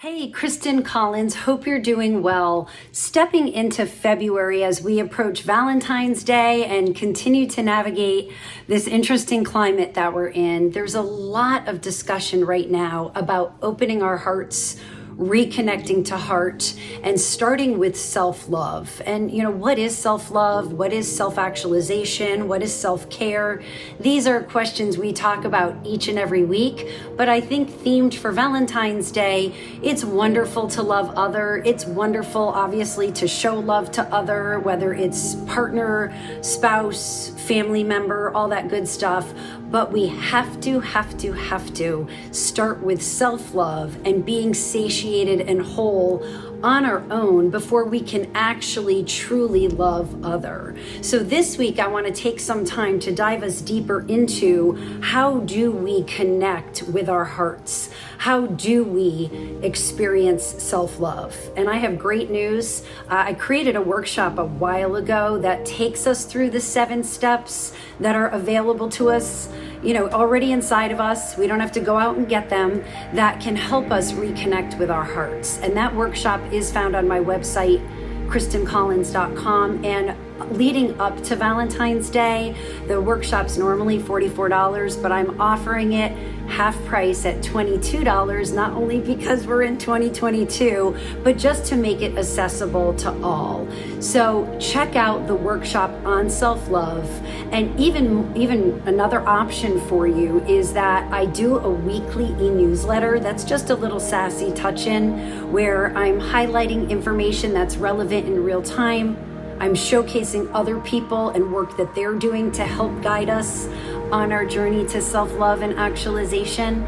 Hey, Kristen Collins, hope you're doing well. Stepping into February as we approach Valentine's Day and continue to navigate this interesting climate that we're in, there's a lot of discussion right now about opening our hearts, reconnecting to heart, and starting with self-love. And what is self-love? What is self-actualization? What is self-care? These are questions we talk about each and every week, but I think themed for Valentine's Day, it's wonderful to love other. It's wonderful, obviously, to show love to other, whether it's partner, spouse, family member, all that good stuff. But we have to start with self-love and being satiated and whole on our own before we can actually truly love other. So this week, I want to take some time to dive us deeper into how do we connect with our hearts? How do we experience self-love? And I have great news. I created a workshop a while ago that takes us through the 7 steps that are available to us, already inside of us. We don't have to go out and get them. That can help us reconnect with our hearts. And that workshop is found on my website, KristenCollins.com. And leading up to Valentine's Day, the workshop's normally $44, but I'm offering it half price at $22, not only because we're in 2022, but just to make it accessible to all. So check out the workshop on self-love. And even another option for you is that I do a weekly e-newsletter that's just a little sassy touch-in where I'm highlighting information that's relevant in real time. I'm showcasing other people and work that they're doing to help guide us on our journey to self-love and actualization.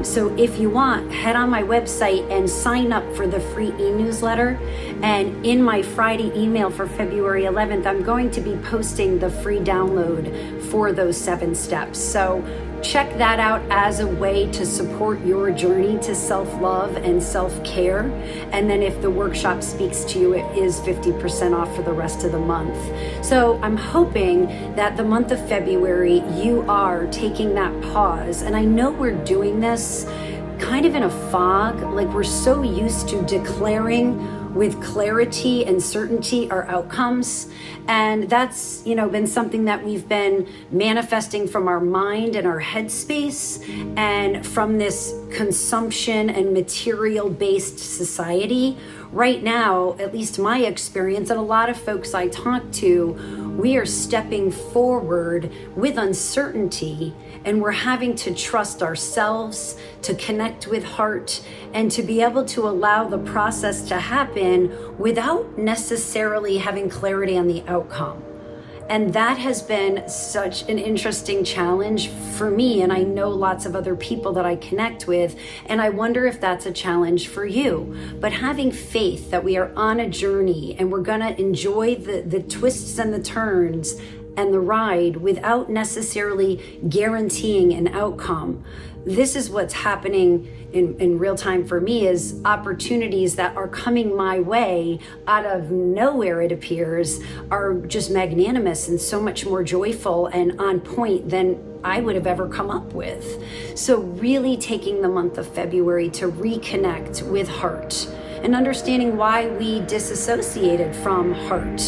So if you want, head on my website and sign up for the free e-newsletter. And in my Friday email for February 11th, I'm going to be posting the free download for those 7 steps. So check that out as a way to support your journey to self-love and self-care. And then if the workshop speaks to you, it is 50% off for the rest of the month. So I'm hoping that the month of February, you are taking that pause. And I know we're doing this kind of in a fog, like we're so used to declaring with clarity and certainty our outcomes. And that's, been something that we've been manifesting from our mind and our headspace and from this consumption and material-based society. Right now, at least my experience and a lot of folks I talk to, we are stepping forward with uncertainty, and we're having to trust ourselves, to connect with heart, and to be able to allow the process to happen without necessarily having clarity on the outcome. And that has been such an interesting challenge for me, and I know lots of other people that I connect with, and I wonder if that's a challenge for you. But having faith that we are on a journey and we're gonna enjoy the twists and the turns and the ride without necessarily guaranteeing an outcome. This is what's happening in real time for me, is opportunities that are coming my way out of nowhere, it appears, are just magnanimous and so much more joyful and on point than I would have ever come up with. So really taking the month of February to reconnect with heart and understanding why we disassociated from heart.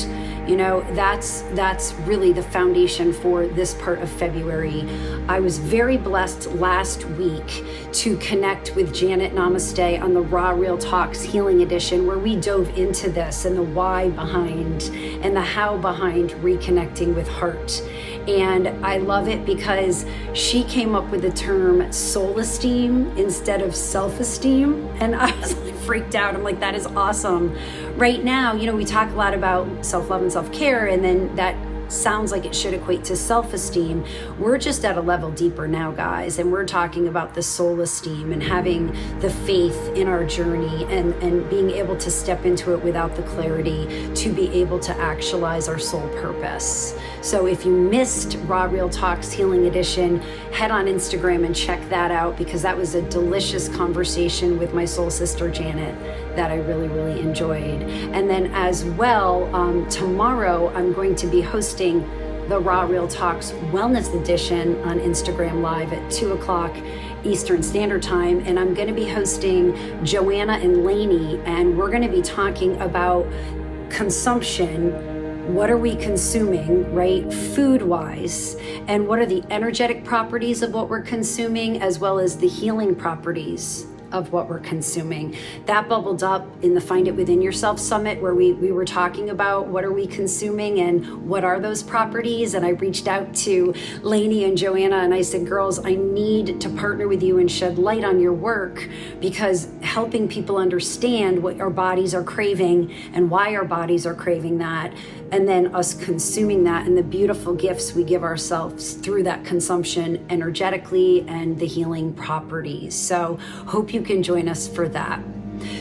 That's really the foundation for this part of February. I was very blessed last week to connect with Janet Namaste on the Raw Real Talks Healing Edition, where we dove into this and the why behind and the how behind reconnecting with heart. And I love it because she came up with the term soul esteem instead of self-esteem. And I was like freaked out. I'm like, that is awesome. Right now, we talk a lot about self-love and self-care, and then that sounds like it should equate to self-esteem. We're just at a level deeper now, guys, and we're talking about the soul esteem and having the faith in our journey and being able to step into it without the clarity to be able to actualize our soul purpose. So if you missed Raw Real Talks Healing Edition, head on Instagram and check that out, because that was a delicious conversation with my soul sister, Janet, that I really, really enjoyed. And then as well, tomorrow I'm going to be hosting the Raw Real Talks Wellness Edition on Instagram Live at 2 o'clock Eastern Standard Time. And I'm going to be hosting Joanna and Lainey, and we're going to be talking about consumption. What are we consuming, right, food-wise, and what are the energetic properties of what we're consuming, as well as the healing properties of what we're consuming. That bubbled up in the Find It Within Yourself Summit, where we were talking about what are we consuming and what are those properties. And I reached out to Lainey and Joanna and I said, girls, I need to partner with you and shed light on your work, because helping people understand what our bodies are craving and why our bodies are craving that, and then us consuming that and the beautiful gifts we give ourselves through that consumption energetically and the healing properties. So hope you can join us for that.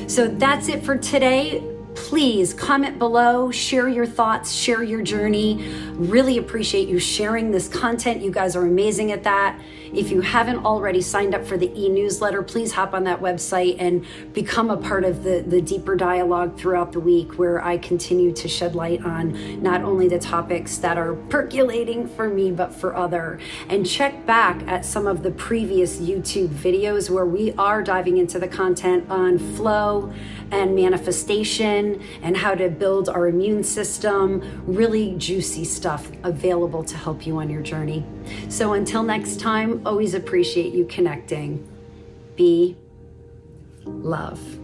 So that's it for today. Please comment below, share your thoughts, share your journey. Really appreciate you sharing this content. You guys are amazing at that. If you haven't already signed up for the e-newsletter, please hop on that website and become a part of the deeper dialogue throughout the week, where I continue to shed light on not only the topics that are percolating for me, but for other. And check back at some of the previous YouTube videos where we are diving into the content on flow and manifestation and how to build our immune system. Really juicy stuff available to help you on your journey. So until next time, always appreciate you connecting. Be love.